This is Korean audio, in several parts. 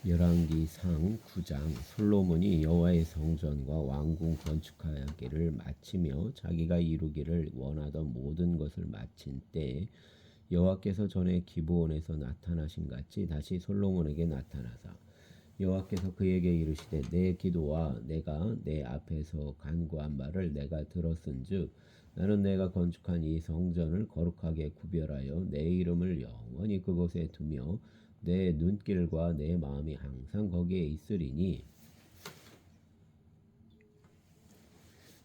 열왕기상 9장. 솔로몬이 여호와의 성전과 왕궁 건축하기를 마치며 자기가 이루기를 원하던 모든 것을 마친 때에 여호와께서 전에 기브온에서 나타나신 같이 다시 솔로몬에게 나타나사 여호와께서 그에게 이르시되 내 기도와 내가 내 앞에서 간구한 말을 내가 들었은즉 나는 내가 건축한 이 성전을 거룩하게 구별하여 내 이름을 영원히 그곳에 두며 내 눈길과 내 마음이 항상 거기에 있으리니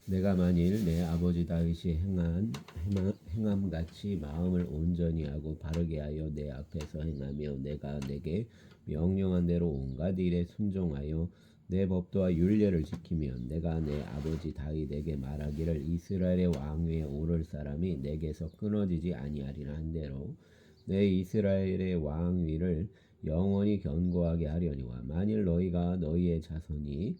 내가 만일 내 아버지 다윗이 행함같이 마음을 온전히 하고 바르게 하여 내 앞에서 행하며 내가 내게 명령한 대로 온갖 일에 순종하여 내 법도와 율례를 지키면 내가 내 아버지 다윗에게 말하기를 이스라엘의 왕위에 오를 사람이 내게서 끊어지지 아니하리라 한대로 내 이스라엘의 왕위를 영원히 견고하게 하려니와 만일 너희가 너희의 자손이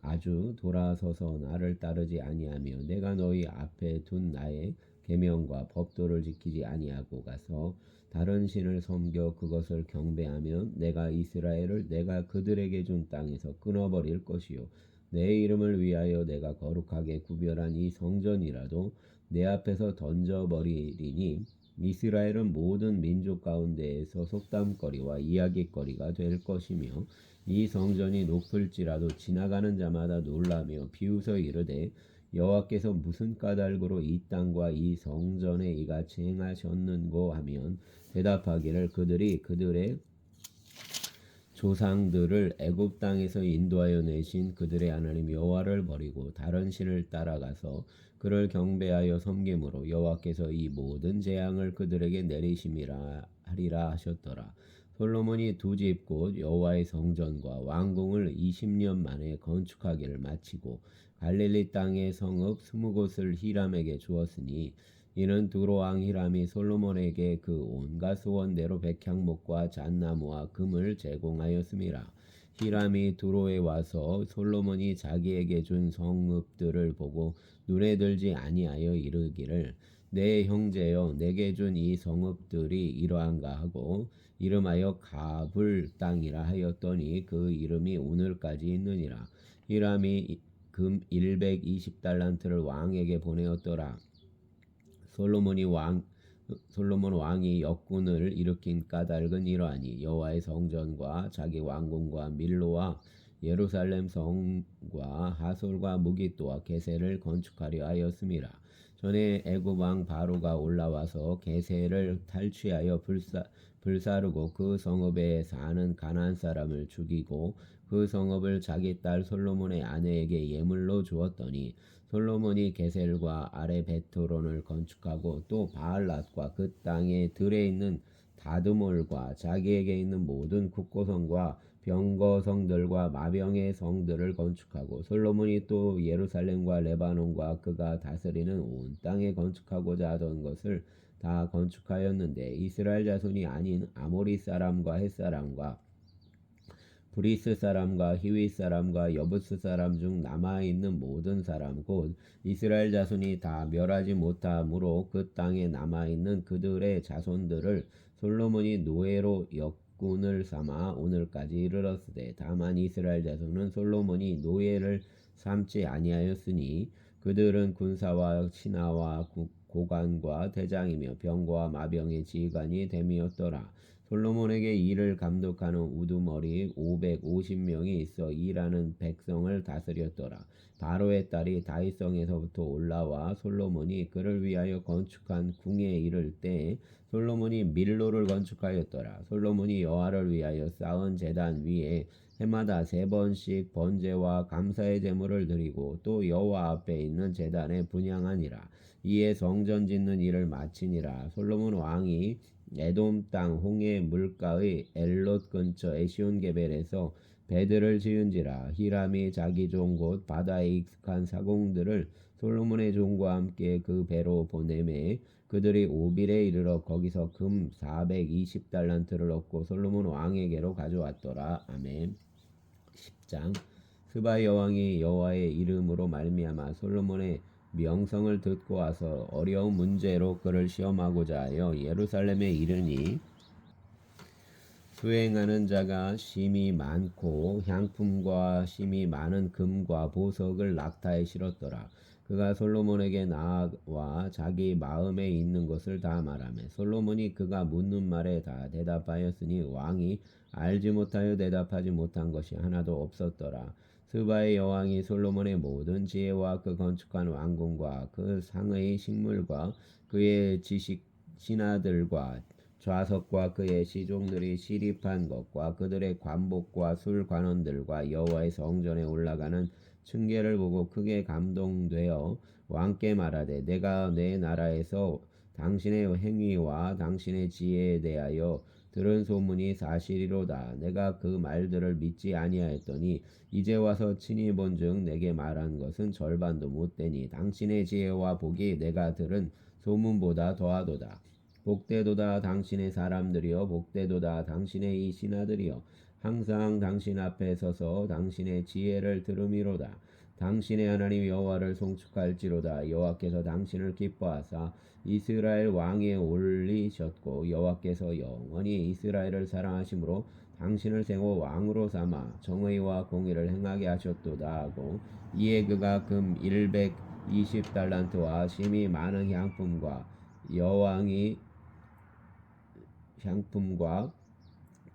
아주 돌아서서 나를 따르지 아니하며 내가 너희 앞에 둔 나의 계명과 법도를 지키지 아니하고 가서 다른 신을 섬겨 그것을 경배하면 내가 이스라엘을 내가 그들에게 준 땅에서 끊어버릴 것이요 내 이름을 위하여 내가 거룩하게 구별한 이 성전이라도 내 앞에서 던져버리리니 이스라엘은 모든 민족 가운데에서 속담거리와 이야기거리가 될 것이며 이 성전이 높을지라도 지나가는 자마다 놀라며 비웃어 이르되 여호와께서 무슨 까닭으로 이 땅과 이 성전에 이같이 행하셨는고 하면 대답하기를 그들이 그들의 조상들을 애굽 땅에서 인도하여 내신 그들의 하나님 여호와를 버리고 다른 신을 따라가서 그를 경배하여 섬김으로 여호와께서 이 모든 재앙을 그들에게 내리심이라 하리라 하셨더라. 솔로몬이 두 집 곧 여호와의 성전과 왕궁을 20년 만에 건축하기를 마치고 갈릴리 땅의 성읍 20곳을 히람에게 주었으니 이는 두로 왕 히람이 솔로몬에게 그 온갖 소원대로 백향목과 잣나무와 금을 제공하였음이라. 히람이 두로에 와서 솔로몬이 자기에게 준 성읍들을 보고 눈에 들지 아니하여 이르기를 내 형제여 내게 준 이 성읍들이 이러한가 하고 이름하여 가불 땅이라 하였더니 그 이름이 오늘까지 있느니라. 히람이 금 120달란트를 왕에게 보내었더라. 솔로몬 왕이 역군을 일으킨 까닭은 이러하니 여호와의 성전과 자기 왕궁과 밀로와 예루살렘 성과 하솔과 무기또와 게셀을 건축하려 하였음이라. 전에 애굽 왕 바로가 올라와서 게셀을 탈취하여 불사르고 그 성읍에 사는 가나안 사람을 죽이고 그 성읍을 자기 딸 솔로몬의 아내에게 예물로 주었더니 솔로몬이 게셀과 아레 베토론을 건축하고 또 바알랏과 그 땅에 들에 있는 다드몰과 자기에게 있는 모든 국고성과 병거성들과 마병의 성들을 건축하고 솔로몬이 또 예루살렘과 레바논과 그가 다스리는 온 땅에 건축하고자 하던 것을 다 건축하였는데 이스라엘 자손이 아닌 아모리 사람과 헷 사람과 브리스 사람과 히윗 사람과 여부스 사람 중 남아있는 모든 사람 곧 이스라엘 자손이 다 멸하지 못함으로 그 땅에 남아있는 그들의 자손들을 솔로몬이 노예로 역군을 삼아 오늘까지 이르렀으되 다만 이스라엘 자손은 솔로몬이 노예를 삼지 아니하였으니 그들은 군사와 신하와 고관과 대장이며 병거와 마병의 지휘관이 됨이었더라. 솔로몬에게 일을 감독하는 우두머리 550명이 있어 일하는 백성을 다스렸더라. 바로의 딸이 다윗성에서부터 올라와 솔로몬이 그를 위하여 건축한 궁에 이를 때 솔로몬이 밀로를 건축하였더라. 솔로몬이 여호와를 위하여 쌓은 제단 위에 해마다 3번씩 번제와 감사의 제물을 드리고 또 여호와 앞에 있는 제단에 분향하니라. 이에 성전 짓는 일을 마치니라. 솔로몬 왕이 에돔 땅 홍해 물가의 엘롯 근처 에시온게벨에서 배들을 지은지라. 히람이 자기 종 곧 바다에 익숙한 사공들을 솔로몬의 종과 함께 그 배로 보내매 그들이 오빌에 이르러 거기서 금 420달란트를 얻고 솔로몬 왕에게로 가져왔더라. 아멘. 10장. 스바 여왕이 여호와의 이름으로 말미암아 솔로몬의 명성을 듣고 와서 어려운 문제로 그를 시험하고자 하여 예루살렘에 이르니 수행하는 자가 심이 많고 향품과 심이 많은 금과 보석을 낙타에 실었더라. 그가 솔로몬에게 나와 자기 마음에 있는 것을 다 말하며 솔로몬이 그가 묻는 말에 다 대답하였으니 왕이 알지 못하여 대답하지 못한 것이 하나도 없었더라. 스바의 여왕이 솔로몬의 모든 지혜와 그 건축한 왕궁과 그 상의 식물과 그의 지식 신하들과 좌석과 그의 시종들이 시립한 것과 그들의 관복과 술관원들과 여호와의 성전에 올라가는 층계를 보고 크게 감동되어 왕께 말하되 내가 내 나라에서 당신의 행위와 당신의 지혜에 대하여 들은 소문이 사실이로다. 내가 그 말들을 믿지 아니하였더니 이제 와서 친히 본즉 내게 말한 것은 절반도 못되니 당신의 지혜와 복이 내가 들은 소문보다 더하도다. 복되도다 당신의 사람들이여 복되도다 당신의 이 신하들이여 항상 당신 앞에 서서 당신의 지혜를 들음이로다. 당신의 하나님 여호와를 송축할지로다. 여호와께서 당신을 기뻐하사 이스라엘 왕에 올리셨고 여호와께서 영원히 이스라엘을 사랑하심으로 당신을 세워 왕으로 삼아 정의와 공의를 행하게 하셨도다 하고 이에 그가 금 120달란트와 심이 많은 향품과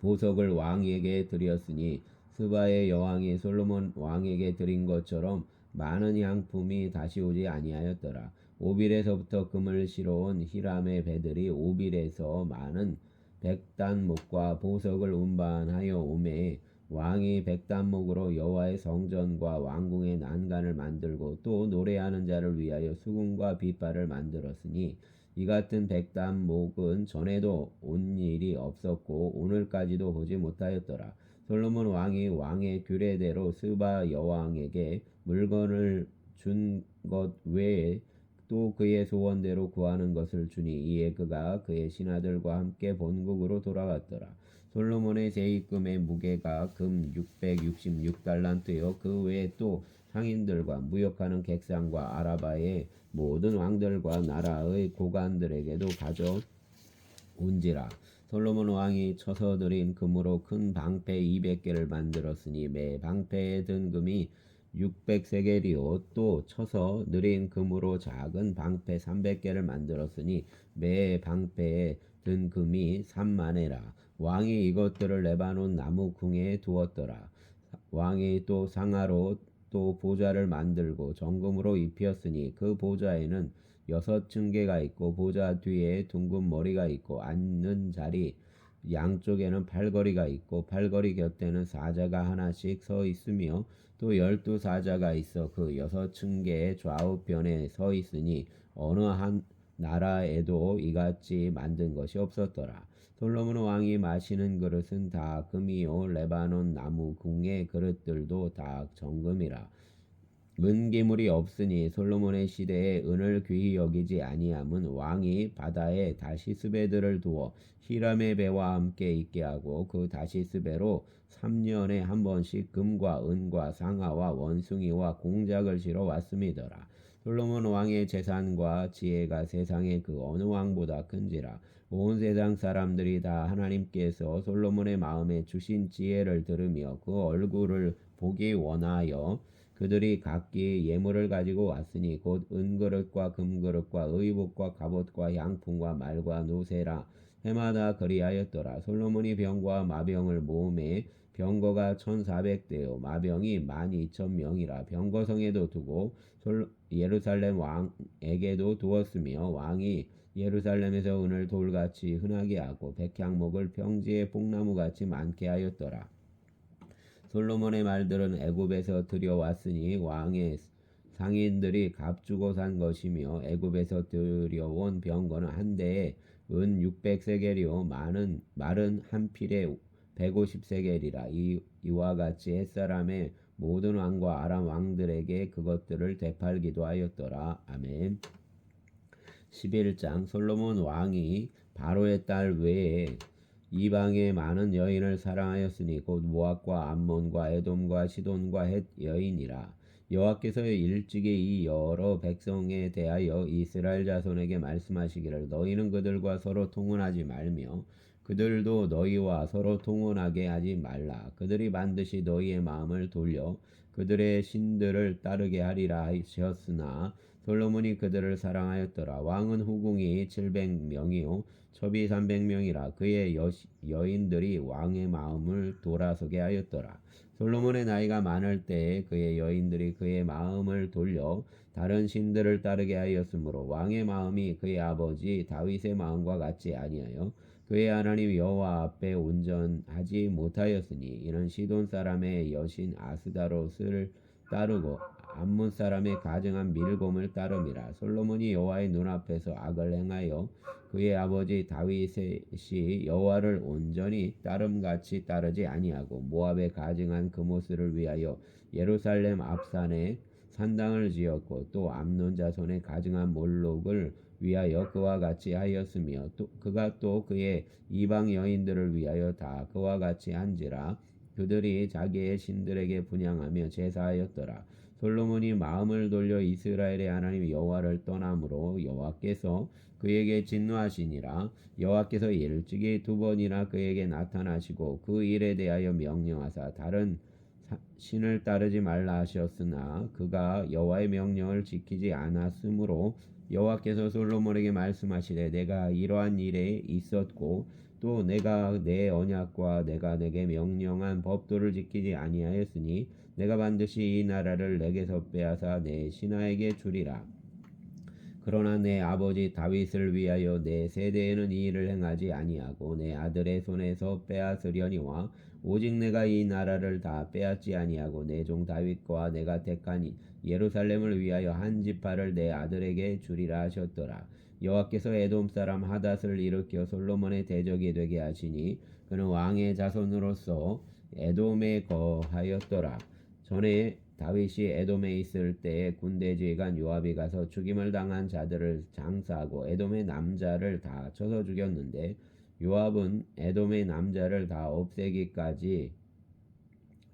보석을 왕에게 드렸으니 스바의 여왕이 솔로몬 왕에게 드린 것처럼 많은 향품이 다시 오지 아니하였더라. 오빌에서부터 금을 실어온 히람의 배들이 오빌에서 많은 백단목과 보석을 운반하여 오매 왕이 백단목으로 여호와의 성전과 왕궁의 난간을 만들고 또 노래하는 자를 위하여 수금과 빗발을 만들었으니 이 같은 백단목은 전에도 온 일이 없었고 오늘까지도 보지 못하였더라. 솔로몬 왕이 왕의 규례대로 스바 여왕에게 물건을 준 것 외에 또 그의 소원대로 구하는 것을 주니 이에 그가 그의 신하들과 함께 본국으로 돌아갔더라. 솔로몬의 세입금의 무게가 금 666달란트요 그 외에 또 상인들과 무역하는 객상과 아라바의 모든 왕들과 나라의 고관들에게도 가져온지라. 솔로몬 왕이 쳐서 들인 금으로 큰 방패 200개를 만들었으니 매 방패에 든 금이 600세겔이요 또 쳐서 느린 금으로 작은 방패 300개를 만들었으니 매 방패에 든 금이 3만에라. 왕이 이것들을 레바논 나무 궁에 두었더라. 왕이 또 상하로 또 보좌를 만들고 정금으로 입혔으니 그 보좌에는 6층계가 있고 보좌 뒤에 둥근 머리가 있고 앉는 자리 양쪽에는 팔걸이가 있고 팔걸이 곁에는 사자가 하나씩 서 있으며 또 12사자가 있어 그 6층계의 좌우편에 서 있으니 어느 한 나라에도 이같이 만든 것이 없었더라. 솔로몬 왕이 마시는 그릇은 다 금이요 레바논 나무 궁의 그릇들도 다 정금이라. 은기물이 없으니 솔로몬의 시대에 은을 귀히 여기지 아니함은 왕이 바다에 다시스 배들을 두어 히람의 배와 함께 있게 하고 그 다시스 배로 3년에 한 번씩 금과 은과 상아와 원숭이와 공작을 실어 왔음이더라. 솔로몬 왕의 재산과 지혜가 세상의 그 어느 왕보다 큰지라. 온 세상 사람들이 다 하나님께서 솔로몬의 마음에 주신 지혜를 들으며 그 얼굴을 보기 원하여 그들이 각기 예물을 가지고 왔으니 곧 은그릇과 금그릇과 의복과 갑옷과 향품과 말과 노새라. 해마다 그리하였더라. 솔로몬이 병과 마병을 모음에 병거가 1400대요 마병이 12,000명이라. 병거성에도 두고 예루살렘 왕에게도 두었으며 왕이 예루살렘에서 은을 돌같이 흔하게 하고 백향목을 평지에 뽕나무같이 많게 하였더라. 솔로몬의 말들은 애굽에서 들여왔으니 왕의 상인들이 값주고 산 것이며 애굽에서 들여온 병거는 한 대에 은 600세겔이요 말은 한 필에 150세겔이라. 이와 같이 햇사람의 모든 왕과 아람 왕들에게 그것들을 되팔기도 하였더라. 아멘. 11장 솔로몬 왕이 바로의 딸 외에 이방의 많은 여인을 사랑하였으니 곧 모압과 암몬과 에돔과 시돈과 헷 여인이라. 여호와께서 일찍이 이 여러 백성에 대하여 이스라엘 자손에게 말씀하시기를 너희는 그들과 서로 통혼하지 말며 그들도 너희와 서로 통혼하게 하지 말라. 그들이 반드시 너희의 마음을 돌려 그들의 신들을 따르게 하리라 하셨으나 솔로몬이 그들을 사랑하였더라. 왕은 후궁이 700명이요 첩이 300명이라 그의 여인들이 왕의 마음을 돌아서게 하였더라. 솔로몬의 나이가 많을 때에 그의 여인들이 그의 마음을 돌려 다른 신들을 따르게 하였으므로 왕의 마음이 그의 아버지 다윗의 마음과 같지 아니하여 그의 하나님 여호와 앞에 온전하지 못하였으니 이는 시돈 사람의 여신 아스다롯을 따르고 암몬 사람의 가증한 밀곰을 따름이라. 솔로몬이 여호와의 눈앞에서 악을 행하여 그의 아버지 다윗이 여호와를 온전히 따름같이 따르지 아니하고 모압의 가증한 그모스를 위하여 예루살렘 앞산에 산당을 지었고 또 암논 자손의 가증한 몰록을 위하여 그와 같이 하였으며 또 그가 또 그의 이방 여인들을 위하여 다 그와 같이 한지라. 그들이 자기의 신들에게 분향하며 제사하였더라. 솔로몬이 마음을 돌려 이스라엘의 하나님 여호와를 떠남으로 여호와께서 그에게 진노하시니라. 여호와께서 일찍이 2번이나 그에게 나타나시고 그 일에 대하여 명령하사 다른 신을 따르지 말라 하셨으나 그가 여호와의 명령을 지키지 않았으므로 여호와께서 솔로몬에게 말씀하시되 내가 이러한 일에 있었고 또 내가 내 언약과 내가 내게 명령한 법도를 지키지 아니하였으니 내가 반드시 이 나라를 내게서 빼앗아 내 신하에게 주리라. 그러나 내 아버지 다윗을 위하여 내 세대에는 이 일을 행하지 아니하고 내 아들의 손에서 빼앗으려니와 오직 내가 이 나라를 다 빼앗지 아니하고 내 종 다윗과 내가 택한 예루살렘을 위하여 한 지파를 내 아들에게 주리라 하셨더라. 여호와께서 에돔 사람 하닷을 일으켜 솔로몬의 대적이 되게 하시니 그는 왕의 자손으로서 에돔에 거하였더라. 전에 다윗이 에돔에 있을 때에 군대 지휘관 요압이 가서 죽임을 당한 자들을 장사하고 에돔의 남자를 다 쳐서 죽였는데 요압은 에돔의 남자를 다 없애기까지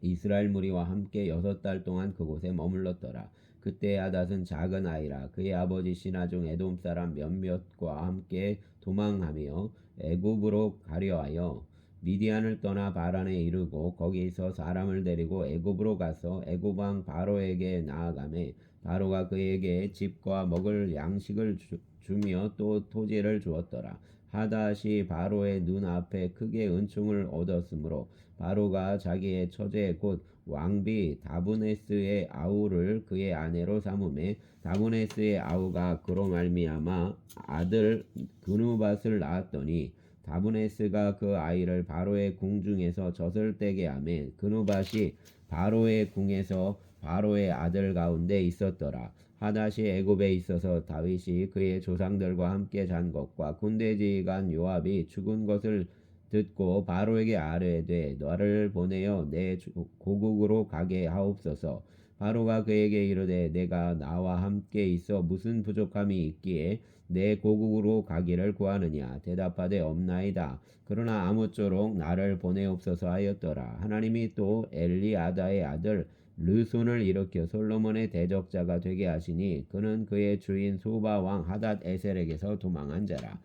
이스라엘 무리와 함께 6달 동안 그곳에 머물렀더라. 그때 하닷은 작은 아이라 그의 아버지 신하 중 에돔 사람 몇몇과 함께 도망하며 애굽으로 가려하여 미디안을 떠나 바란에 이르고 거기서 사람을 데리고 애굽으로 가서 애굽 왕 바로에게 나아가매 바로가 그에게 집과 먹을 양식을 주며 또 토지를 주었더라. 하닷이 바로의 눈앞에 크게 은총을 얻었으므로 바로가 자기의 처제 곧 왕비 다브네스의 아우를 그의 아내로 삼음에 다브네스의 아우가 그로 말미암아 아들 그누밧을 낳았더니 다브네스가 그 아이를 바로의 궁중에서 젖을 떼게 하매 그누밧이 바로의 궁에서 바로의 아들 가운데 있었더라. 하닷이 애굽에 있어서 다윗이 그의 조상들과 함께 잔 것과 군대지휘관 요압이 죽은 것을 듣고 바로에게 아뢰되 너를 보내어 내 고국으로 가게 하옵소서. 바로가 그에게 이르되 내가 나와 함께 있어 무슨 부족함이 있기에 내 고국으로 가기를 구하느냐. 대답하되 없나이다. 그러나 아무쪼록 나를 보내옵소서 하였더라. 하나님이 또 엘리아다의 아들 르손을 일으켜 솔로몬의 대적자가 되게 하시니 그는 그의 주인 소바 왕 하닷 에셀에게서 도망한 자라.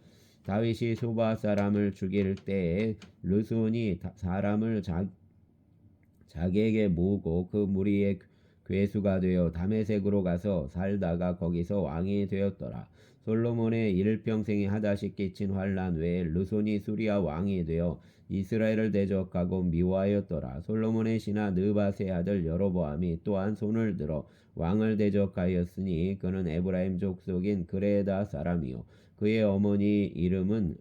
다윗이 소바 사람을 죽일 때에 르손이 사람을 자기에게 모으고 그 무리의 괴수가 되어 다메섹으로 가서 살다가 거기서 왕이 되었더라. 솔로몬의 일평생에 하닷이 끼친 환난 외에 르손이 수리아 왕이 되어 이스라엘을 대적하고 미워하였더라. 솔로몬의 신하 느밧의 아들 여로보암이 또한 손을 들어 왕을 대적하였으니 그는 에브라임 족속인 그레다 사람이요 그의 어머니 이름은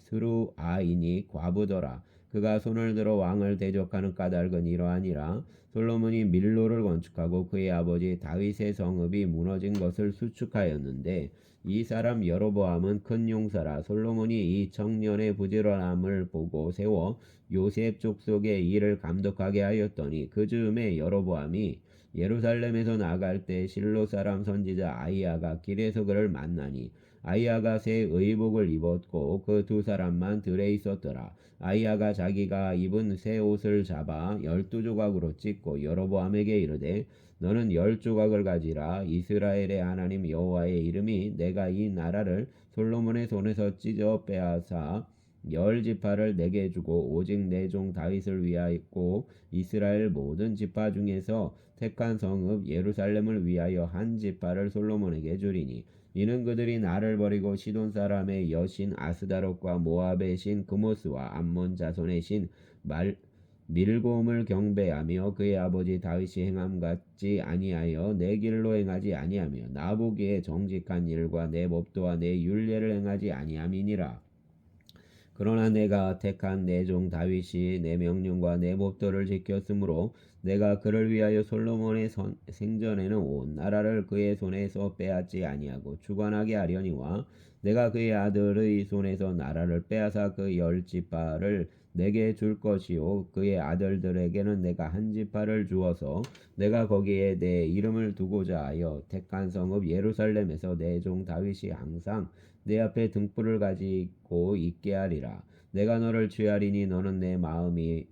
스루아이니 과부더라. 그가 손을 들어 왕을 대적하는 까닭은 이러하니라. 솔로몬이 밀로를 건축하고 그의 아버지 다윗의 성읍이 무너진 것을 수축하였는데 이 사람 여로보암은 큰 용사라. 솔로몬이 이 청년의 부지런함을 보고 세워 요셉 족속의 일을 감독하게 하였더니 그 즈음에 여로보암이 예루살렘에서 나갈 때 실로 사람 선지자 아이야가 길에서 그를 만나니 아이야가 새 의복을 입었고 그 2사람만 들에 있었더라. 아이야가 자기가 입은 새 옷을 잡아 12조각으로 찢고 여로보암에게 이르되 너는 10조각을 가지라. 이스라엘의 하나님 여호와의 이름이 내가 이 나라를 솔로몬의 손에서 찢어 빼앗아 열 지파를 내게 주고 오직 내 종 다윗을 위하였고 이스라엘 모든 지파 중에서 택한 성읍 예루살렘을 위하여 한 지파를 솔로몬에게 주리니 이는 그들이 나를 버리고 시돈 사람의 여신 아스다롯과 모압의 신 그모스와 암몬 자손의 신 밀곰을 경배하며 그의 아버지 다윗이 행함 같지 아니하여 내 길로 행하지 아니하며 나 보기에 정직한 일과 내 법도와 내 율례를 행하지 아니함이니라. 그러나 내가 택한 내 종 다윗이 내 명령과 내 법도를 지켰으므로 내가 그를 위하여 솔로몬의 생전에는 온 나라를 그의 손에서 빼앗지 아니하고 주관하게 하려니와 내가 그의 아들의 손에서 나라를 빼앗아 그 열 지파를 내게 줄 것이요 그의 아들들에게는 내가 한 지파를 주어서 내가 거기에 내 이름을 두고자 하여 택한 성읍 예루살렘에서 내 종 다윗이 항상 내 앞에 등불을 가지고 있게 하리라. 내가 너를 취하리니 너는 내 마음에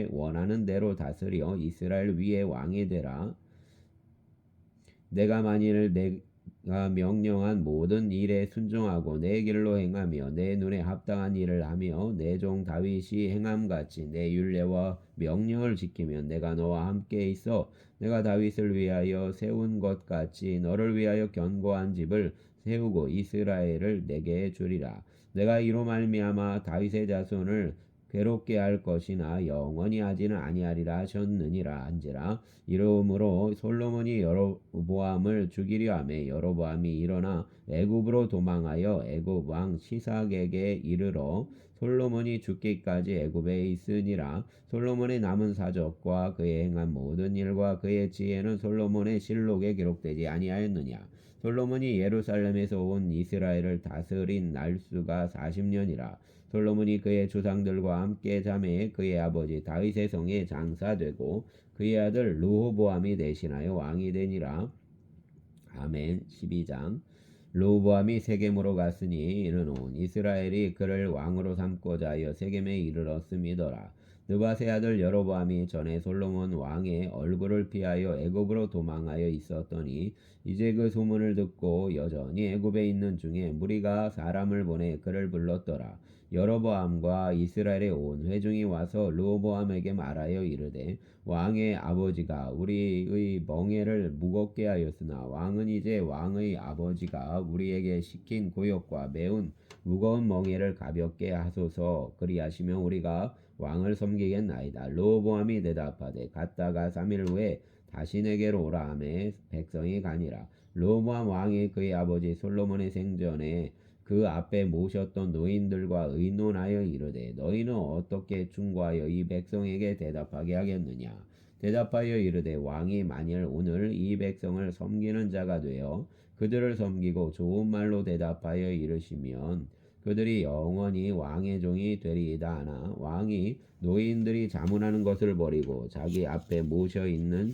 원하는 대로 다스려 이스라엘 위에 왕이 되라. 내가 만일 내가 명령한 모든 일에 순종하고 내 길로 행하며 내 눈에 합당한 일을 하며 내 종 다윗이 행함같이 내 율례와 명령을 지키면 내가 너와 함께 있어 내가 다윗을 위하여 세운 것 같이 너를 위하여 견고한 집을 세우고 이스라엘을 내게 주리라. 내가 이로 말미암아 다윗의 자손을 괴롭게 할 것이나 영원히 하지는 아니하리라 하셨느니라 한지라. 이러므로 솔로몬이 여로보암을 죽이려 하매 여로보암이 일어나 애굽으로 도망하여 애굽 왕 시삭에게 이르러 솔로몬이 죽기까지 애굽에 있으니라. 솔로몬의 남은 사적과 그의 행한 모든 일과 그의 지혜는 솔로몬의 실록에 기록되지 아니하였느냐. 솔로몬이 예루살렘에서 온 이스라엘을 다스린 날수가 40년이라. 솔로몬이 그의 조상들과 함께 잠에 그의 아버지 다윗의 성에 장사되고 그의 아들 르호보암이 대신하여 왕이 되니라. 아멘. 12장. 르호보암이 세겜으로 갔으니 이는 온 이스라엘이 그를 왕으로 삼고자 하여 세겜에 이르렀음이더라. 느밧의 아들 여로보암이 전에 솔로몬 왕의 얼굴을 피하여 애굽으로 도망하여 있었더니 이제 그 소문을 듣고 여전히 애굽에 있는 중에 무리가 사람을 보내 그를 불렀더라. 여로보암과 이스라엘의 온 회중이 와서 르호보암에게 말하여 이르되 왕의 아버지가 우리의 멍에를 무겁게 하였으나 왕은 이제 왕의 아버지가 우리에게 시킨 고역과 매운 무거운 멍에를 가볍게 하소서. 그리하시면 우리가 왕을 섬기겠나이다. 르호보암이 대답하되 갔다가 3일 후에 다시 내게로 오라 하매 백성이 가니라. 르호보암 왕이 그의 아버지 솔로몬의 생전에 그 앞에 모셨던 노인들과 의논하여 이르되 너희는 어떻게 충고하여 이 백성에게 대답하게 하겠느냐. 대답하여 이르되 왕이 만일 오늘 이 백성을 섬기는 자가 되어 그들을 섬기고 좋은 말로 대답하여 이르시면 그들이 영원히 왕의 종이 되리이다 하나 왕이 노인들이 자문하는 것을 버리고 자기 앞에 모셔 있는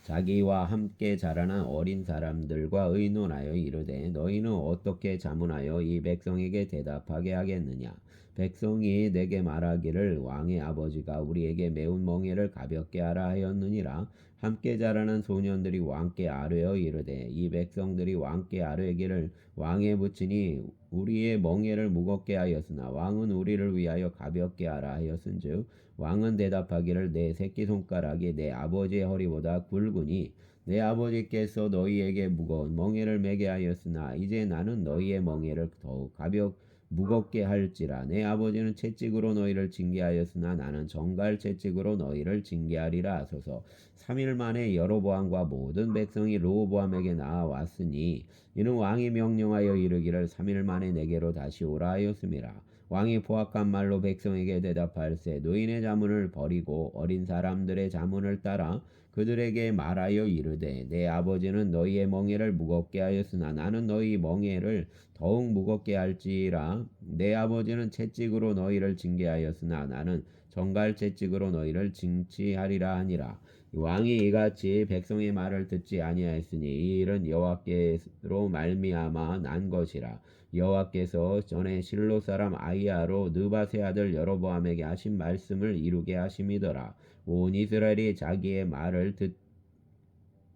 자기와 함께 자라난 어린 사람들과 의논하여 이르되 너희는 어떻게 자문하여 이 백성에게 대답하게 하겠느냐. 백성이 내게 말하기를 왕의 아버지가 우리에게 매운 멍에를 가볍게 하라 하였느니라. 함께 자라난 소년들이 왕께 아뢰어 이르되 이 백성들이 왕께 아뢰기를 왕에 붙이니 우리의 멍에를 무겁게 하였으나 왕은 우리를 위하여 가볍게 하라 하였은즉 왕은 대답하기를 내 새끼손가락이 내 아버지의 허리보다 굵으니 내 아버지께서 너희에게 무거운 멍에를 매게 하였으나 이제 나는 너희의 멍에를 더욱 무겁게 할지라. 내 아버지는 채찍으로 너희를 징계하였으나 나는 정갈 채찍으로 너희를 징계하리라 하소서. 3일 만에 여로보암과 모든 백성이 르호보암에게 나아왔으니 이는 왕이 명령하여 이르기를 3일 만에 내게로 다시 오라 하였음이라. 왕이 포악한 말로 백성에게 대답할세 노인의 자문을 버리고 어린 사람들의 자문을 따라 그들에게 말하여 이르되 내 아버지는 너희의 멍에를 무겁게 하였으나 나는 너희 멍에를 더욱 무겁게 할지라. 내 아버지는 채찍으로 너희를 징계하였으나 나는 정갈 채찍으로 너희를 징치하리라 하니라. 왕이 이같이 백성의 말을 듣지 아니하였으니 이 일은 여호와께로 말미암아 난 것이라. 여호와께서 전에 실로 사람 아히야로 느밧의 아들 여로보암에게 하신 말씀을 이루게 하심이더라. 온 이스라엘이 자기의 말을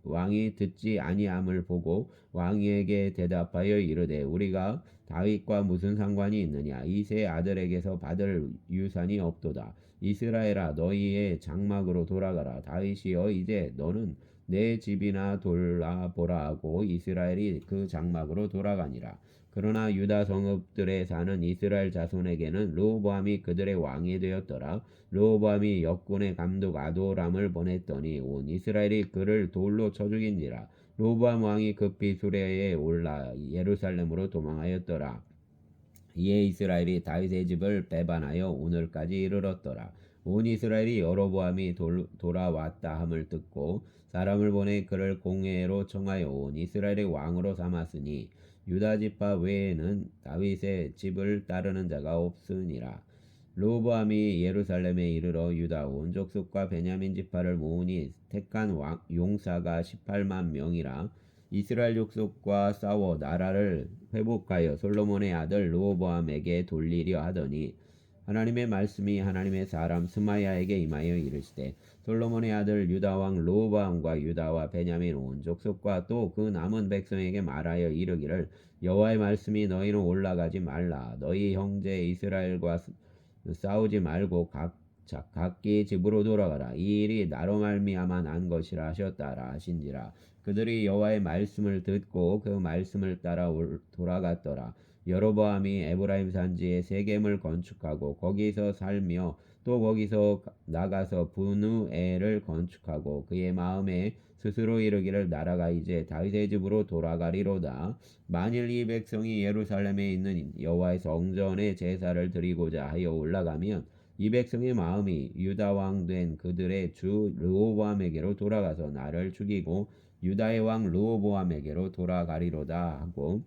왕이 듣지 아니함을 보고 왕에게 대답하여 이르되 우리가 다윗과 무슨 상관이 있느냐. 이 세 아들에게서 받을 유산이 없도다. 이스라엘아 너희의 장막으로 돌아가라. 다윗이여 이제 너는 내 집이나 돌아보라 하고 이스라엘이 그 장막으로 돌아가니라. 그러나 유다 성읍들에 사는 이스라엘 자손에게는 르호보암이 그들의 왕이 되었더라. 르호보암이 역군의 감독 아도람을 보냈더니 온 이스라엘이 그를 돌로 쳐 죽인지라. 르호보암 왕이 급히 수레에 올라 예루살렘으로 도망하였더라. 이에 이스라엘이 다윗의 집을 배반하여 오늘까지 이르렀더라. 온 이스라엘이 여로보암이 돌아왔다 함을 듣고 사람을 보내 그를 공회로 청하여 온 이스라엘의 왕으로 삼았으니 유다 지파 외에는 다윗의 집을 따르는 자가 없으니라. 르호보암이 예루살렘에 이르러 유다 온 족속과 베냐민 지파를 모으니 택한 용사가 18만 명이라. 이스라엘 족속과 싸워 나라를 회복하여 솔로몬의 아들 르호보암에게 돌리려 하더니 하나님의 말씀이 하나님의 사람 스마야에게 임하여 이르시되 솔로몬의 아들 유다 왕 르호보암과 유다와 베냐민 온 족속과 또 그 남은 백성에게 말하여 이르기를 여호와의 말씀이 너희는 올라가지 말라. 너희 형제 이스라엘과 싸우지 말고 각기 집으로 돌아가라. 이 일이 나로 말미암아 난 것이라 하셨다라 하신지라. 그들이 여호와의 말씀을 듣고 그 말씀을 따라 돌아갔더라. 여로보암이 에브라임 산지에 세겜을 건축하고 거기서 살며 또 거기서 나가서 분우엘을 건축하고 그의 마음에 스스로 이르기를 나라가 이제 다윗의 집으로 돌아가리로다. 만일 이 백성이 예루살렘에 있는 여호와의 성전에 제사를 드리고자 하여 올라가면 이 백성의 마음이 유다 왕 된 그들의 주 르호보암에게로 돌아가서 나를 죽이고 유다의 왕 르호보암에게로 돌아가리로다 하고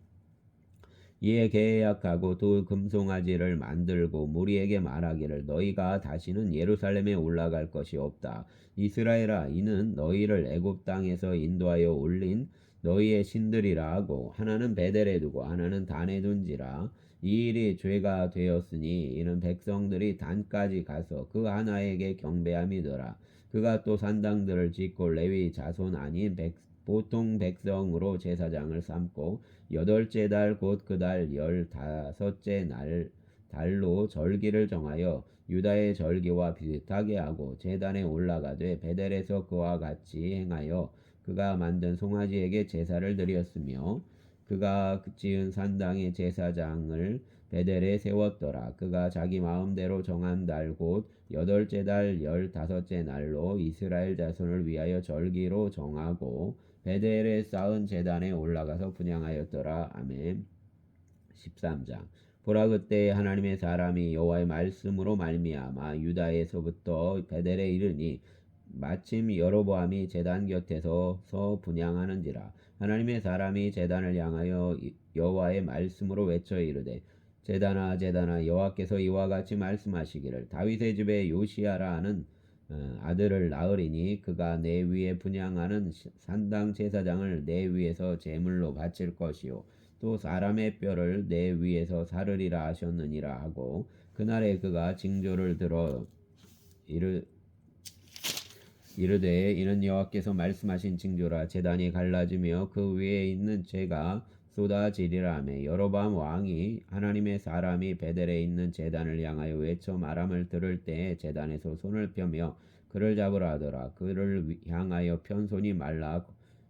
이에 계약하고 두 금송아지를 만들고 무리에게 말하기를 너희가 다시는 예루살렘에 올라갈 것이 없다. 이스라엘아 이는 너희를 애굽 땅에서 인도하여 올린 너희의 신들이라 하고 하나는 베델에 두고 하나는 단에 둔지라. 이 일이 죄가 되었으니 이는 백성들이 단까지 가서 그 하나에게 경배함이더라. 그가 또 산당들을 짓고 레위 자손 아닌 보통 백성으로 제사장을 삼고 8째 달 곧 그 달 15째 달로 절기를 정하여 유다의 절기와 비슷하게 하고 제단에 올라가되 베델에서 그와 같이 행하여 그가 만든 송아지에게 제사를 드렸으며 그가 지은 산당의 제사장을 베델에 세웠더라. 그가 자기 마음대로 정한 달 곧 8째 달 15째 날로 이스라엘 자손을 위하여 절기로 정하고 베델에 쌓은 제단에 올라가서 분향하였더라. 아멘. 13장 보라 그때 하나님의 사람이 여호와의 말씀으로 말미암아 유다에서부터 베델에 이르니 마침 여로보암이 제단 곁에서 분향하는지라. 하나님의 사람이 제단을 향하여 여호와의 말씀으로 외쳐 이르되 제단아 제단아 여호와께서 이와 같이 말씀하시기를 다윗의 집에 요시야라 하는 아들을 낳으리니 그가 내 위에 분향하는 산당 제사장을 내 위에서 제물로 바칠 것이요 또 사람의 뼈를 내 위에서 사르리라 하셨느니라 하고 그날에 그가 징조를 들어 이르되 이는 여호와께서 말씀하신 징조라. 제단이 갈라지며 그 위에 있는 재가 쏟아지리라 하며 여로보암 왕이 하나님의 사람이 베델에 있는 제단을 향하여 외쳐 말함을 들을 때에 제단에서 손을 펴며 그를 잡으라 하더라. 그를 향하여 편 손이 말라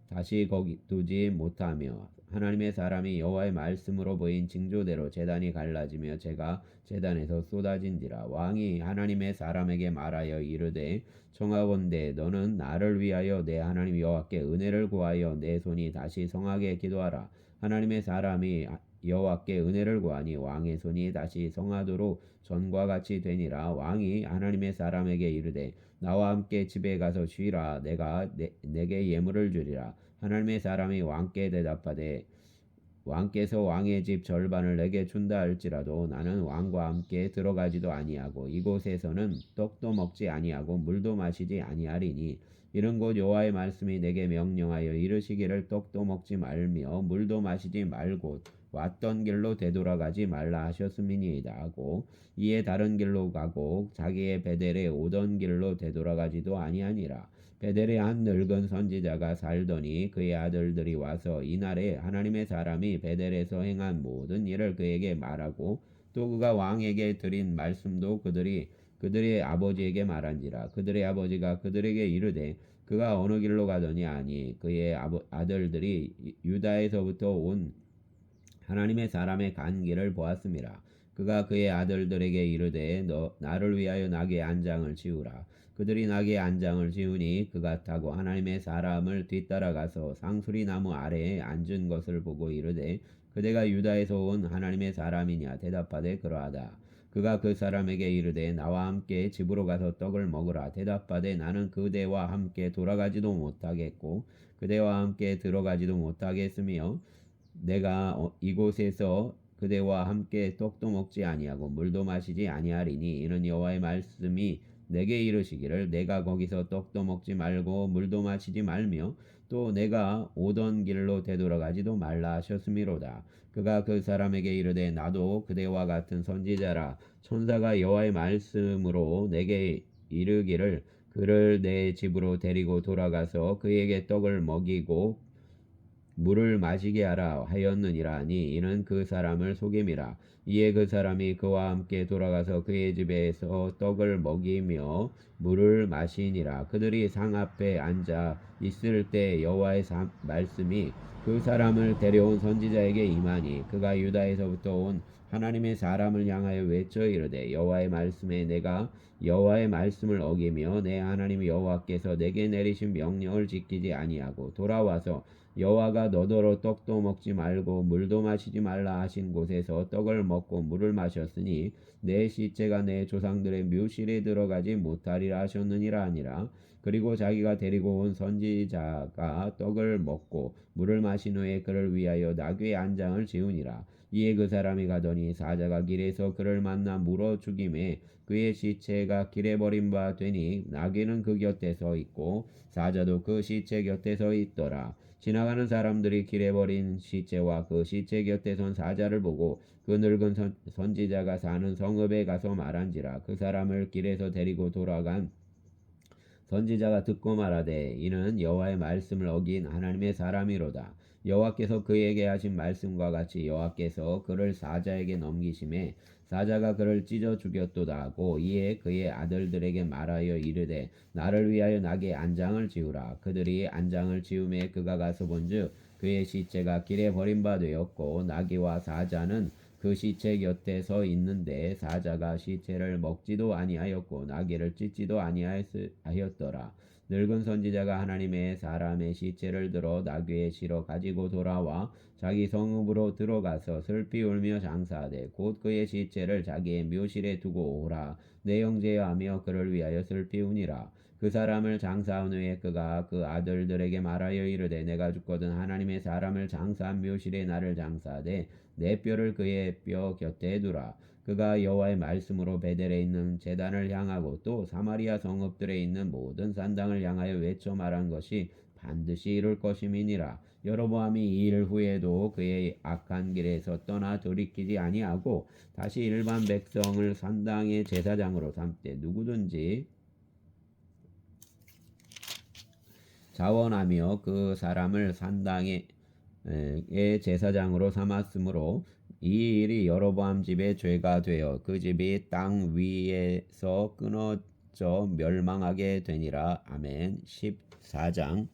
다시 거기 두지 못하며 하나님의 사람이 여호와의 말씀으로 보인 징조대로 제단이 갈라지며 재가 제단에서 쏟아진지라. 왕이 하나님의 사람에게 말하여 이르되 청하건대 너는 나를 위하여 내 하나님 여호와께 은혜를 구하여 내 손이 다시 성하게 기도하라. 하나님의 사람이 여호와께 은혜를 구하니 왕의 손이 다시 성하도록 전과 같이 되니라. 왕이 하나님의 사람에게 이르되 나와 함께 집에 가서 쉬라. 내가 내게 예물을 주리라. 하나님의 사람이 왕께 대답하되 왕께서 왕의 집 절반을 내게 준다 할지라도 나는 왕과 함께 들어가지도 아니하고 이곳에서는 떡도 먹지 아니하고 물도 마시지 아니하리니 이는 곧 여호와의 말씀이 내게 명령하여 이르시기를 떡도 먹지 말며 물도 마시지 말고 왔던 길로 되돌아가지 말라 하셨음이니이다 하고 이에 다른 길로 가고 자기의 베델에 오던 길로 되돌아가지도 아니하니라. 베델에 한 늙은 선지자가 살더니 그의 아들들이 와서 이날에 하나님의 사람이 베델에서 행한 모든 일을 그에게 말하고 또 그가 왕에게 드린 말씀도 그들의 아버지에게 말한지라. 그들의 아버지가 그들에게 이르되 그가 어느 길로 가더니 아니 그의 아들들이 유다에서부터 온 하나님의 사람의 간 길을 보았음이라. 그가 그의 아들들에게 이르되 너 나를 위하여 나귀의 안장을 지우라. 그들이 나귀의 안장을 지우니 그가 타고 하나님의 사람을 뒤따라가서 상수리 나무 아래에 앉은 것을 보고 이르되 그대가 유다에서 온 하나님의 사람이냐 대답하되 그러하다. 그가 그 사람에게 이르되 나와 함께 집으로 가서 떡을 먹으라. 대답하되 나는 그대와 함께 돌아가지도 못하겠고 그대와 함께 들어가지도 못하겠으며 내가 이곳에서 그대와 함께 떡도 먹지 아니하고 물도 마시지 아니하리니 이는 여호와의 말씀이 내게 이르시기를 내가 거기서 떡도 먹지 말고 물도 마시지 말며 또 내가 오던 길로 되돌아가지도 말라 하셨음이로다. 그가 그 사람에게 이르되 나도 그대와 같은 선지자라. 천사가 여호와의 말씀으로 내게 이르기를 그를 내 집으로 데리고 돌아가서 그에게 떡을 먹이고 물을 마시게 하라 하였느니라 하니 이는 그 사람을 속임이라. 이에 그 사람이 그와 함께 돌아가서 그의 집에서 떡을 먹이며 물을 마시니라. 그들이 상 앞에 앉아 있을 때 여호와의 말씀이 그 사람을 데려온 선지자에게 임하니 그가 유다에서부터 온 하나님의 사람을 향하여 외쳐 이르되 여호와의 말씀에 내가 여호와의 말씀을 어기며 내 하나님 여호와께서 내게 내리신 명령을 지키지 아니하고 돌아와서 여호와가 너더러 떡도 먹지 말고 물도 마시지 말라 하신 곳에서 떡을 먹고 물을 마셨으니 내 시체가 내 조상들의 묘실에 들어가지 못하리라 하셨느니라 하니라. 그리고 자기가 데리고 온 선지자가 떡을 먹고 물을 마신 후에 그를 위하여 나귀의 안장을 지우니라. 이에 그 사람이 가더니 사자가 길에서 그를 만나 물어 죽임에 그의 시체가 길에 버린 바 되니 나귀는 그 곁에 서 있고 사자도 그 시체 곁에 서 있더라. 지나가는 사람들이 길에 버린 시체와 그 시체 곁에 선 사자를 보고 그 늙은 선지자가 사는 성읍에 가서 말한지라. 그 사람을 길에서 데리고 돌아간 선지자가 듣고 말하되 이는 여호와의 말씀을 어긴 하나님의 사람이로다. 여호와께서 그에게 하신 말씀과 같이 여호와께서 그를 사자에게 넘기심에 사자가 그를 찢어 죽였도다 하고 이에 그의 아들들에게 말하여 이르되 나를 위하여 나귀의 안장을 지우라. 그들이 안장을 지음에 그가 가서 본즉 그의 시체가 길에 버린 바 되었고 나귀와 사자는 그 시체 곁에 서 있는데 사자가 시체를 먹지도 아니하였고 나귀를 찢지도 아니하였더라. 늙은 선지자가 하나님의 사람의 시체를 들어 나귀에 실어 가지고 돌아와 자기 성읍으로 들어가서 슬피 울며 장사하되 곧 그의 시체를 자기의 묘실에 두고 오라. 내 형제여하며 그를 위하여 슬피 우니라. 그 사람을 장사한 후에 그가 그 아들들에게 말하여 이르되 내가 죽거든 하나님의 사람을 장사한 묘실에 나를 장사하되 내 뼈를 그의 뼈 곁에 두라. 그가 여호와의 말씀으로 베델에 있는 제단을 향하고 또 사마리아 성읍들에 있는 모든 산당을 향하여 외쳐 말한 것이 반드시 이룰 것임이니라. 여로보암이 이 일 후에도 그의 악한 길에서 떠나 돌이키지 아니하고 다시 일반 백성을 산당의 제사장으로 삼되 누구든지 자원하며 그 사람을 산당의 제사장으로 삼았으므로 이 일이 여로보암 집의 죄가 되어 그 집이 땅 위에서 끊어져 멸망하게 되니라. 아멘. 14장.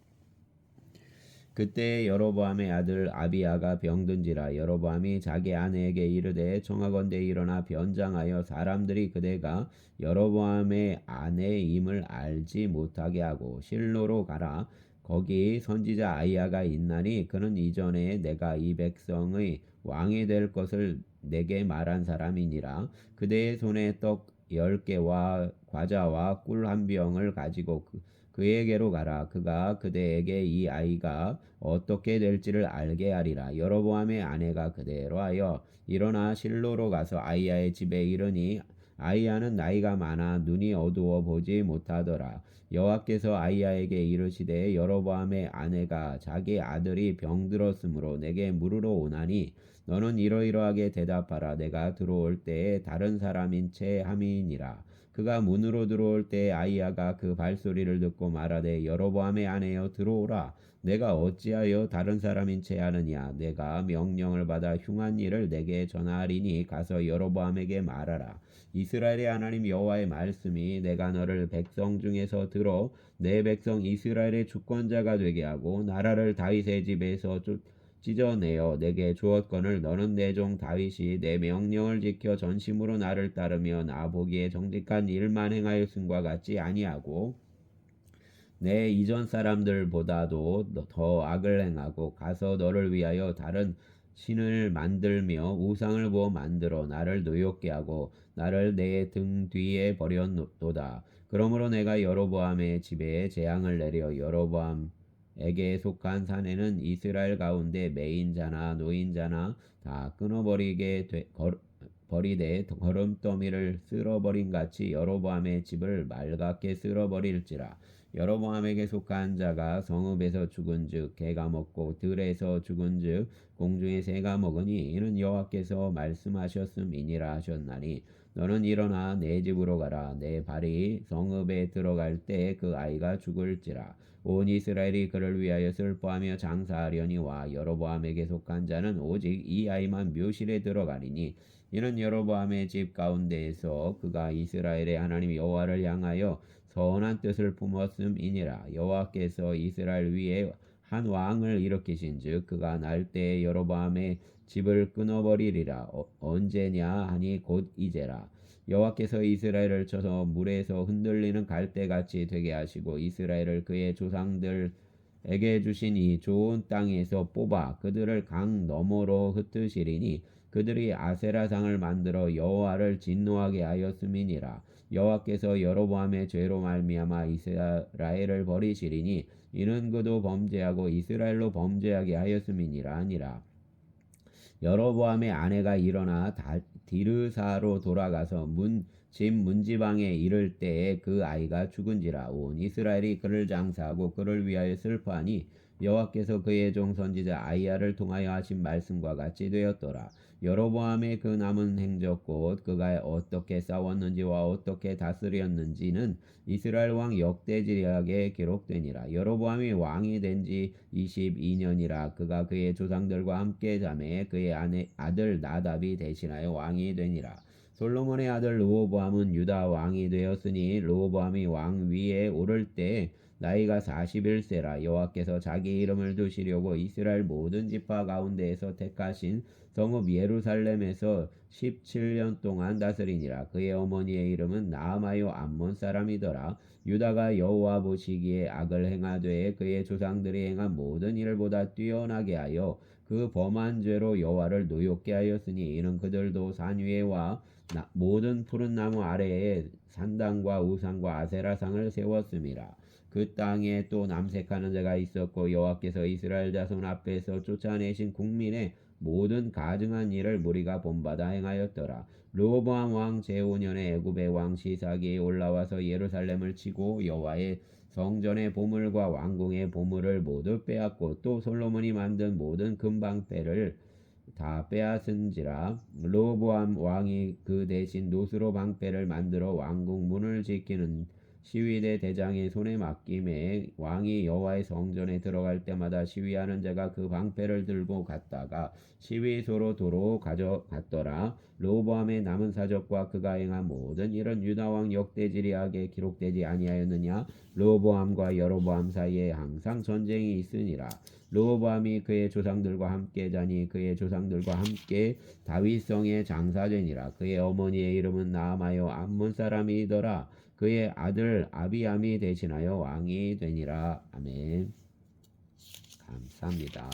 그때 여로보암의 아들 아비야가 병든지라. 여로보암이 자기 아내에게 이르되 청하건대 일어나 변장하여 사람들이 그대가 여로보암의 아내임을 알지 못하게 하고 실로로 가라. 거기 선지자 아이야가 있나니 그는 이전에 내가 이 백성의 왕이 될 것을 내게 말한 사람이니라. 그대의 손에 떡 10개와 과자와 꿀 한 병을 가지고 그에게로 가라. 그가 그대에게 이 아이가 어떻게 될지를 알게 하리라. 여로보암의 아내가 그대로 하여 일어나 실로로 가서 아이야의 집에 이르니 아이야는 나이가 많아 눈이 어두워 보지 못하더라. 여호와께서 아이야에게 이르시되 여로보암의 아내가 자기 아들이 병들었으므로 내게 물으러 오나니 너는 이러이러하게 대답하라. 내가 들어올 때에 다른 사람인 채 함이니라. 그가 문으로 들어올 때에 아이야가 그 발소리를 듣고 말하되 여로보암의 아내여 들어오라. 내가 어찌하여 다른 사람인 채 하느냐. 내가 명령을 받아 흉한 일을 내게 전하리니 가서 여로보암에게 말하라. 이스라엘의 하나님 여호와의 말씀이 내가 너를 백성 중에서 들어 내 백성 이스라엘의 주권자가 되게 하고 나라를 다윗의 집에서 찢어내어 내게 주었거늘 너는 내 종 다윗이 내 명령을 지켜 전심으로 나를 따르며 나 보기에 정직한 일만 행하였음과 같지 아니하고 내 이전 사람들보다도 더 악을 행하고 가서 너를 위하여 다른 신을 만들며 우상을 부어 만들어 나를 노엽게 하고 나를 내 등 뒤에 버렸도다. 그러므로 내가 여로보암의 집에 재앙을 내려 여로보암에게 속한 산에는 이스라엘 가운데 매인자나 노인자나 다 끊어버리게 버리되 거름더미를 쓸어버린 같이 여로보암의 집을 맑게 쓸어버릴지라. 여로보암에게 속한 자가 성읍에서 죽은즉 개가 먹고 들에서 죽은즉 공중의 새가 먹으니 이는 여호와께서 말씀하셨음이니라 하셨나니 너는 일어나 내 집으로 가라. 내 발이 성읍에 들어갈 때 그 아이가 죽을지라. 온 이스라엘이 그를 위하여 슬퍼하며 장사하려니와 여로보암에게 속한 자는 오직 이 아이만 묘실에 들어가리니 이는 여로보암의 집 가운데에서 그가 이스라엘의 하나님 여호와를 향하여 선한 뜻을 품었음이니라. 여호와께서 이스라엘 위에 한 왕을 일으키신즉 그가 날 때에 여로보암의 집을 끊어버리리라. 언제냐 하니 곧 이제라. 여호와께서 이스라엘을 쳐서 물에서 흔들리는 갈대같이 되게 하시고 이스라엘을 그의 조상들에게 주신 이 좋은 땅에서 뽑아 그들을 강 너머로 흩으시리니 그들이 아세라상을 만들어 여호와를 진노하게 하였음이니라. 여호와께서 여로보암의 죄로 말미암아 이스라엘을 버리시리니 이는 그도 범죄하고 이스라엘로 범죄하게 하였음이니라 하니라. 여로보암의 아내가 일어나 디르사로 돌아가서 집 문지방에 이를 때에 그 아이가 죽은지라. 온 이스라엘이 그를 장사하고 그를 위하여 슬퍼하니 여호와께서 그의 종 선지자 아이야를 통하여 하신 말씀과 같이 되었더라. 여로보암의 그 남은 행적 곧 그가 어떻게 싸웠는지와 어떻게 다스렸는지는 이스라엘 왕 역대지략에 기록되니라. 여로보암이 왕이 된 지 22년이라. 그가 그의 조상들과 함께 자매 그의 아들 나답이 대신하여 왕이 되니라. 솔로몬의 아들 르호보암은 유다 왕이 되었으니 르호보암이 왕 위에 오를 때 나이가 41세라. 여호와께서 자기 이름을 두시려고 이스라엘 모든 지파 가운데에서 택하신 성읍 예루살렘에서 17년 동안 다스리니라. 그의 어머니의 이름은 나아마요 암몬 사람이더라. 유다가 여호와 보시기에 악을 행하되 그의 조상들이 행한 모든 일보다 뛰어나게 하여 그 범한 죄로 여호와를 노엽게 하였으니 이는 그들도 산 위에와 모든 푸른 나무 아래에 산당과 우상과 아세라상을 세웠음이라. 그 땅에 또 남색하는 자가 있었고 여호와께서 이스라엘 자손 앞에서 쫓아내신 국민의 모든 가증한 일을 무리가 본받아 행하였더라. 르호보암 왕 제5년에 애굽의 왕 시삭이 올라와서 예루살렘을 치고 여호와의 성전의 보물과 왕궁의 보물을 모두 빼앗고 또 솔로몬이 만든 모든 금방패를 다 빼앗은지라. 르호보암 왕이 그 대신 노스로 방패를 만들어 왕궁 문을 지키는 시위대 대장의 손에 맡김에 왕이 여호와의 성전에 들어갈 때마다 시위하는 자가 그 방패를 들고 갔다가 시위소로 도로 가져갔더라. 르호보암의 남은 사적과 그가 행한 모든 일은 유다 왕 역대지략에 기록되지 아니하였느냐. 르호보암과 여로보암 사이에 항상 전쟁이 있으니라. 르호보암이 그의 조상들과 함께 자니 그의 조상들과 함께 다윗성에 장사되니라. 그의 어머니의 이름은 나아마요 암몬 사람이더라. 그의 아들 아비암이 대신하여 왕이 되니라. 아멘. 감사합니다.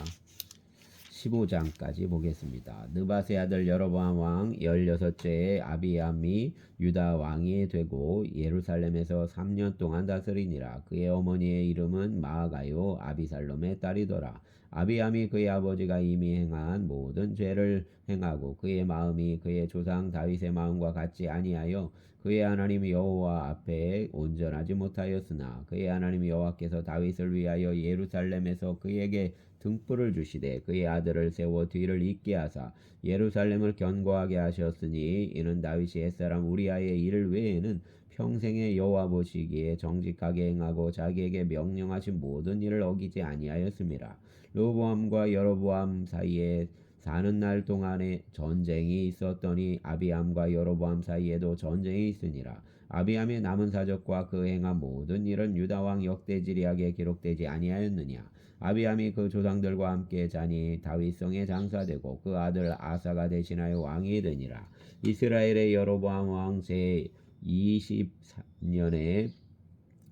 15장까지 보겠습니다. 느밧의 아들 여로보암 왕 16째에 아비암이 유다 왕이 되고 예루살렘에서 3년 동안 다스리니라. 그의 어머니의 이름은 마아가요 아비살롬의 딸이더라. 아비암이 그의 아버지가 이미 행한 모든 죄를 행하고 그의 마음이 그의 조상 다윗의 마음과 같지 아니하여 그의 하나님 여호와 앞에 온전하지 못하였으나 그의 하나님 여호와께서 다윗을 위하여 예루살렘에서 그에게 등불을 주시되 그의 아들을 세워 뒤를 잇게 하사 예루살렘을 견고하게 하셨으니 이는 다윗이 옛사람 우리아의 일 외에는 평생에 여호와 보시기에 정직하게 행하고 자기에게 명령하신 모든 일을 어기지 아니하였음이라. 르호보암과 여로보암 사이에 사는 날 동안에 전쟁이 있었더니 아비암과 여로보암 사이에도 전쟁이 있으니라. 아비암의 남은 사적과 그 행한 모든 일은 유다왕 역대지리학에 기록되지 아니하였느냐. 아비암이 그 조상들과 함께 자니 다윗성에 장사되고 그 아들 아사가 대신하여 왕이 되니라. 이스라엘의 여로보암 왕 제23년에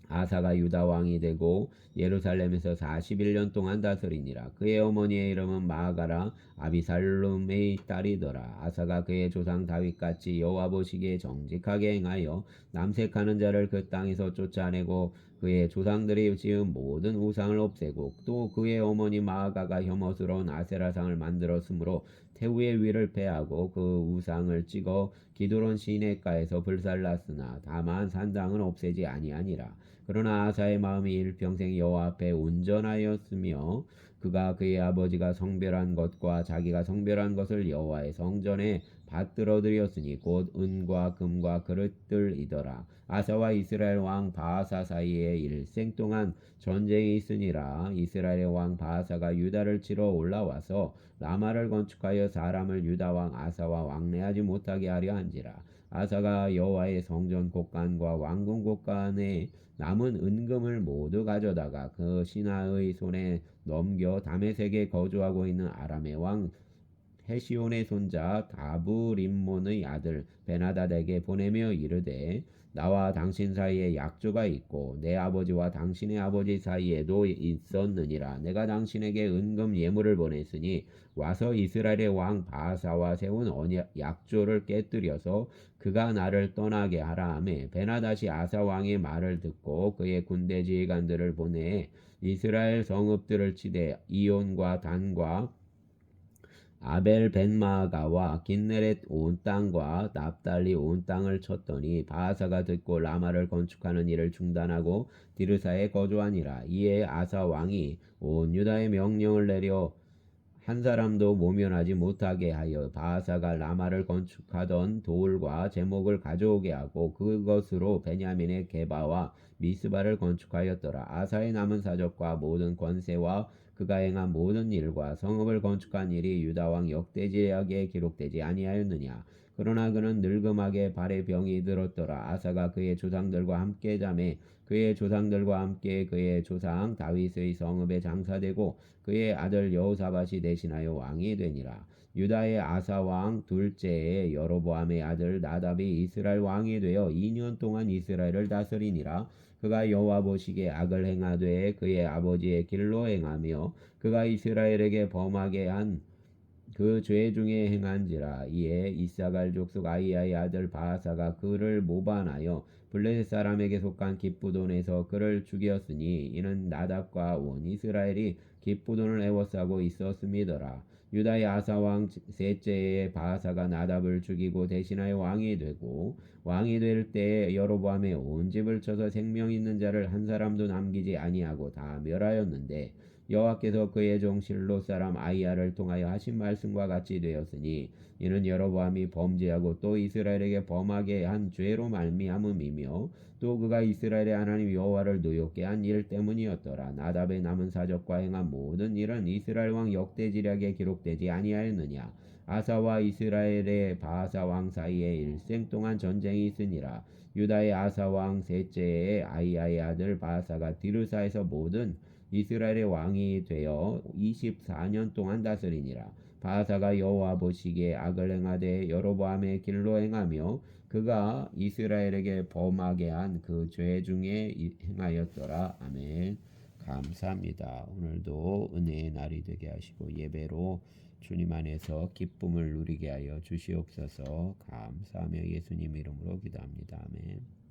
아사가 유다 왕이 되고 예루살렘에서 41년 동안 다스리니라. 그의 어머니의 이름은 마아가라 아비살롬의 딸이더라. 아사가 그의 조상 다윗같이 여호와 보시기에 정직하게 행하여 남색하는 자를 그 땅에서 쫓아내고 그의 조상들이 지은 모든 우상을 없애고 또 그의 어머니 마아가가 혐오스러운 아세라상을 만들었으므로 태우의 위를 패하고 그 우상을 찍어 기드론 시내가에서 불살랐으나 다만 산당은 없애지 아니하니라. 그러나 아사의 마음이 일평생 여호와 앞에 온전하였으며 그가 그의 아버지가 성별한 것과 자기가 성별한 것을 여호와의 성전에 받들어 드렸으니 곧 은과 금과 그릇들이더라. 아사와 이스라엘 왕 바하사 사이에 일생 동안 전쟁이 있으니라. 이스라엘의 왕 바하사가 유다를 치러 올라와서 라마를 건축하여 사람을 유다 왕 아사와 왕래하지 못하게 하려 한지라. 아사가 여호와의 성전 곳간과 왕궁 곳간에 남은 은금을 모두 가져다가 그 신하의 손에 넘겨 다메섹에 거주하고 있는 아람의 왕 헤시온의 손자 다브림몬의 아들 베나다에게 보내며 이르되 나와 당신 사이에 약조가 있고 내 아버지와 당신의 아버지 사이에도 있었느니라. 내가 당신에게 은금 예물을 보냈으니 와서 이스라엘의 왕 바하사와 세운 약조를 깨뜨려서 그가 나를 떠나게 하라 하매 베나다시 아사 왕의 말을 듣고 그의 군대 지휘관들을 보내 이스라엘 성읍들을 치되 이온과 단과 아벨 벤마가와 긴네렛 온 땅과 납달리 온 땅을 쳤더니 바하사가 듣고 라마를 건축하는 일을 중단하고 디르사에 거주하니라. 이에 아사 왕이 온 유다에 명령을 내려 한 사람도 모면하지 못하게 하여 바하사가 라마를 건축하던 돌과 제목을 가져오게 하고 그것으로 베냐민의 게바와 미스바를 건축하였더라. 아사의 남은 사적과 모든 권세와 그가 행한 모든 일과 성읍을 건축한 일이 유다왕 역대지략에 기록되지 아니하였느냐. 그러나 그는 늙음하게 발에 병이 들었더라. 아사가 그의 조상들과 함께 자매 그의 조상들과 함께 그의 조상 다윗의 성읍에 장사되고 그의 아들 여호사밧이 대신하여 왕이 되니라. 유다의 아사 왕 둘째에 여로보암의 아들 나답이 이스라엘 왕이 되어 2년 동안 이스라엘을 다스리니라. 그가 여호와 보시기에 악을 행하되 그의 아버지의 길로 행하며 그가 이스라엘에게 범하게 한 그 죄 중에 행한지라. 이에 이사갈 족속 아이야의 아들 바하사가 그를 모반하여 블레셋 사람에게 속한 기쁘돈에서 그를 죽였으니 이는 나답과 온 이스라엘이 기쁘돈을 애워싸고 있었음이더라. 유다의 아사 왕 셋째에 바하사가 나답을 죽이고 대신하여 왕이 되고 왕이 될 때에 여로보암의 온 집을 쳐서 생명 있는 자를 한 사람도 남기지 아니하고 다 멸하였는데 여호와께서 그의 종 실로 사람 아이야를 통하여 하신 말씀과 같이 되었으니 이는 여로보암이 범죄하고 또 이스라엘에게 범하게 한 죄로 말미암음이며 또 그가 이스라엘의 하나님 여호와를 노엽게 한 일 때문이었더라. 나답의 남은 사적과 행한 모든 일은 이스라엘 왕 역대지략에 기록되지 아니하였느냐. 아사와 이스라엘의 바하사 왕 사이에 일생 동안 전쟁이 있으니라. 유다의 아사 왕 셋째의 아이야의 아들 바하사가 디르사에서 모든 이스라엘의 왕이 되어 24년 동안 다스리니라. 바하사가 여호와 보시기에 악을 행하되 여로보암의 길로 행하며 그가 이스라엘에게 범하게 한 그 죄 중에 행하였더라. 아멘. 감사합니다. 오늘도 은혜의 날이 되게 하시고 예배로 주님 안에서 기쁨을 누리게 하여 주시옵소서. 감사하며 예수님 이름으로 기도합니다. 아멘.